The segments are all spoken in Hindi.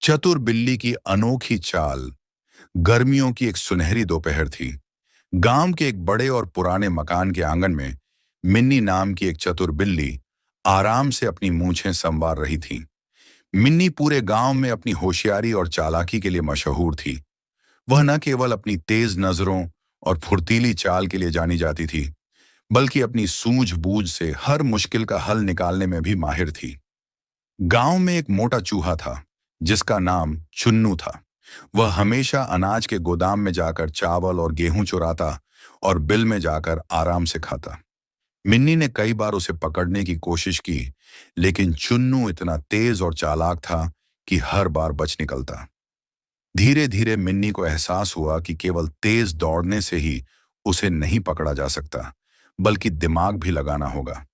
चतुर बिल्ली की अनोखी चाल। गर्मियों की एक सुनहरी दोपहर थी। गांव के एक बड़े और पुराने मकान के आंगन में मिन्नी नाम की एक चतुर बिल्ली आराम से अपनी मूंछें संवार रही थी। मिन्नी पूरे गांव में अपनी होशियारी और चालाकी के लिए मशहूर थी। वह न केवल अपनी तेज नजरों और फुर्तीली चाल के लिए जानी जाती थी, बल्कि अपनी सूझबूझ से हर मुश्किल का हल निकालने में भी माहिर थी। गांव में एक मोटा चूहा था, जिसका नाम चुन्नू था। वह हमेशा अनाज के गोदाम में जाकर चावल और गेहूं चुराता और बिल में जाकर आराम से खाता। मिन्नी ने कई बार उसे पकड़ने की कोशिश की, लेकिन चुन्नू इतना तेज और चालाक था कि हर बार बच निकलता। धीरे धीरे मिन्नी को एहसास हुआ कि केवल तेज दौड़ने से ही उसे नहीं पकड़ा जा सकता, बल्कि दिमाग भी लगाना होगा।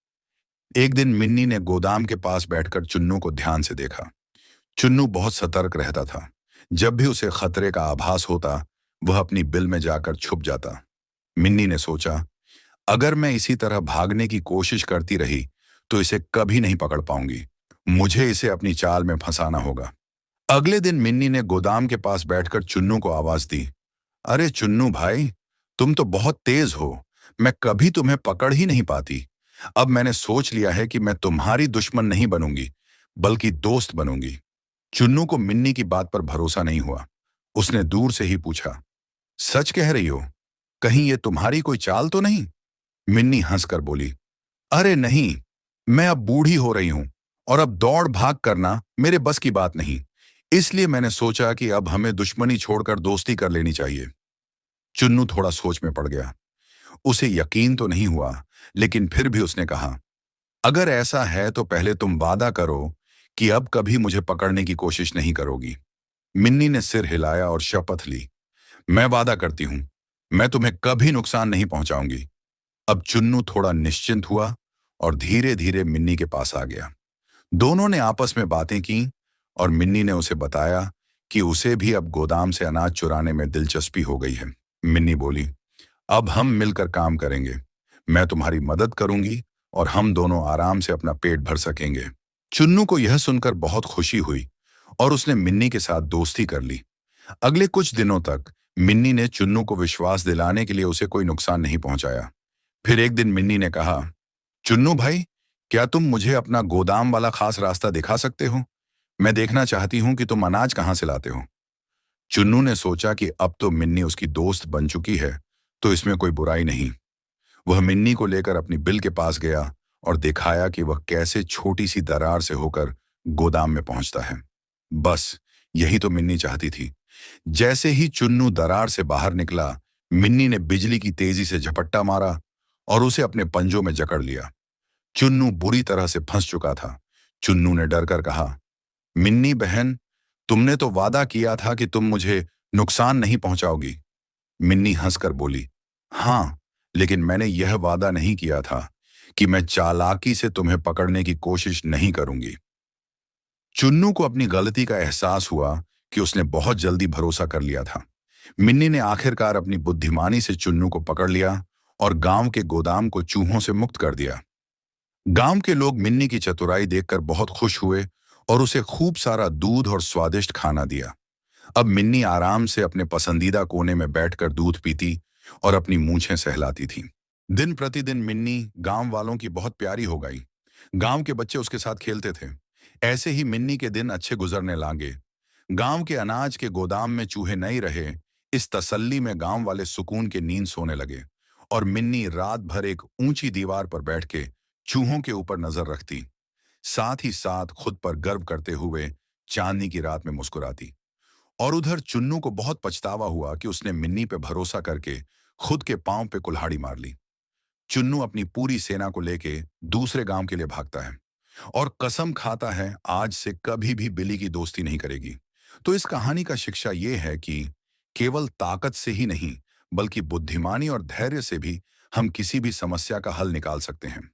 एक दिन मिन्नी ने गोदाम के पास बैठकर चुन्नू को ध्यान से देखा। चुन्नू बहुत सतर्क रहता था। जब भी उसे खतरे का आभास होता, वह अपनी बिल में जाकर छुप जाता। मिन्नी ने सोचा, अगर मैं इसी तरह भागने की कोशिश करती रही तो इसे कभी नहीं पकड़ पाऊंगी। मुझे इसे अपनी चाल में फंसाना होगा। अगले दिन मिन्नी ने गोदाम के पास बैठकर चुन्नू को आवाज दी, अरे चुन्नू भाई, तुम तो बहुत तेज हो। मैं कभी तुम्हें पकड़ ही नहीं पाती। अब मैंने सोच लिया है कि मैं तुम्हारी दुश्मन नहीं बनूंगी, बल्कि दोस्त बनूंगी। चुन्नू को मिन्नी की बात पर भरोसा नहीं हुआ। उसने दूर से ही पूछा, सच कह रही हो? कहीं ये तुम्हारी कोई चाल तो नहीं? मिन्नी हंसकर बोली, अरे नहीं, मैं अब बूढ़ी हो रही हूं और अब दौड़ भाग करना मेरे बस की बात नहीं। इसलिए मैंने सोचा कि अब हमें दुश्मनी छोड़कर दोस्ती कर लेनी चाहिए। चुन्नू थोड़ा सोच में पड़ गया। उसे यकीन तो नहीं हुआ, लेकिन फिर भी उसने कहा, अगर ऐसा है तो पहले तुम वादा करो कि अब कभी मुझे पकड़ने की कोशिश नहीं करोगी। मिन्नी ने सिर हिलाया और शपथ ली, मैं वादा करती हूं, मैं तुम्हें कभी नुकसान नहीं पहुंचाऊंगी। अब चुन्नू थोड़ा निश्चिंत हुआ और धीरे धीरे मिन्नी के पास आ गया। दोनों ने आपस में बातें की और मिन्नी ने उसे बताया कि उसे भी अब गोदाम से अनाज चुराने में दिलचस्पी हो गई है। मिन्नी बोली, अब हम मिलकर काम करेंगे। मैं तुम्हारी मदद करूंगी और हम दोनों आराम से अपना पेट भर सकेंगे। चुन्नू को यह सुनकर बहुत खुशी हुई और उसने मिन्नी के साथ दोस्ती कर ली। अगले कुछ दिनों तक मिन्नी ने चुन्नू को विश्वास दिलाने के लिए उसे कोई नुकसान नहीं पहुंचाया। फिर एक दिन मिन्नी ने कहा, चुन्नू भाई, क्या तुम मुझे अपना गोदाम वाला खास रास्ता दिखा सकते हो? मैं देखना चाहती हूं कि तुम अनाज कहां से लाते हो। चुन्नू ने सोचा कि अब तो मिन्नी उसकी दोस्त बन चुकी है, तो इसमें कोई बुराई नहीं। वह मिन्नी को लेकर अपनी बिल के पास गया और दिखाया कि वह कैसे छोटी सी दरार से होकर गोदाम में पहुंचता है। बस यही तो मिन्नी चाहती थी। जैसे ही चुन्नू दरार से बाहर निकला, मिन्नी ने बिजली की तेजी से झपट्टा मारा और उसे अपने पंजों में जकड़ लिया। चुन्नू बुरी तरह से फंस चुका था। चुन्नू ने डरकर कहा, मिन्नी बहन, तुमने तो वादा किया था कि तुम मुझे नुकसान नहीं पहुंचाओगी। मिन्नी हंसकर बोली, हाँ, लेकिन मैंने यह वादा नहीं किया था कि मैं चालाकी से तुम्हें पकड़ने की कोशिश नहीं करूंगी। चुन्नू को अपनी गलती का एहसास हुआ कि उसने बहुत जल्दी भरोसा कर लिया था। मिन्नी ने आखिरकार अपनी बुद्धिमानी से चुन्नू को पकड़ लिया और गांव के गोदाम को चूहों से मुक्त कर दिया। गांव के लोग मिन्नी की चतुराई देखकर बहुत खुश हुए और उसे खूब सारा दूध और स्वादिष्ट खाना दिया। अब मिन्नी आराम से अपने पसंदीदा कोने में बैठकर दूध पीती और अपनी मूंछें सहलाती थी। दिन प्रतिदिन मिन्नी गांव वालों की बहुत प्यारी हो गई। गांव के बच्चे उसके साथ खेलते थे। ऐसे ही मिन्नी के दिन अच्छे गुजरने लगे। गांव के अनाज के गोदाम में चूहे नहीं रहे, इस तसल्ली में गांव वाले सुकून के नींद सोने लगे और मिन्नी रात भर एक ऊंची दीवार पर बैठ के चूहों के ऊपर नजर रखती, साथ ही साथ खुद पर गर्व करते हुए चांदनी की रात में मुस्कुराती। और उधर चुन्नू को बहुत पछतावा हुआ कि उसने मिन्नी पे भरोसा करके खुद के पांव पे कुल्हाड़ी मार ली। चुन्नू अपनी पूरी सेना को लेके दूसरे गांव के लिए भागता है और कसम खाता है आज से कभी भी बिली की दोस्ती नहीं करेगी। तो इस कहानी का शिक्षा ये है कि केवल ताकत से ही नहीं, बल्कि बुद्धिमानी और धैर्य से भी हम किसी भी समस्या का हल निकाल सकते हैं।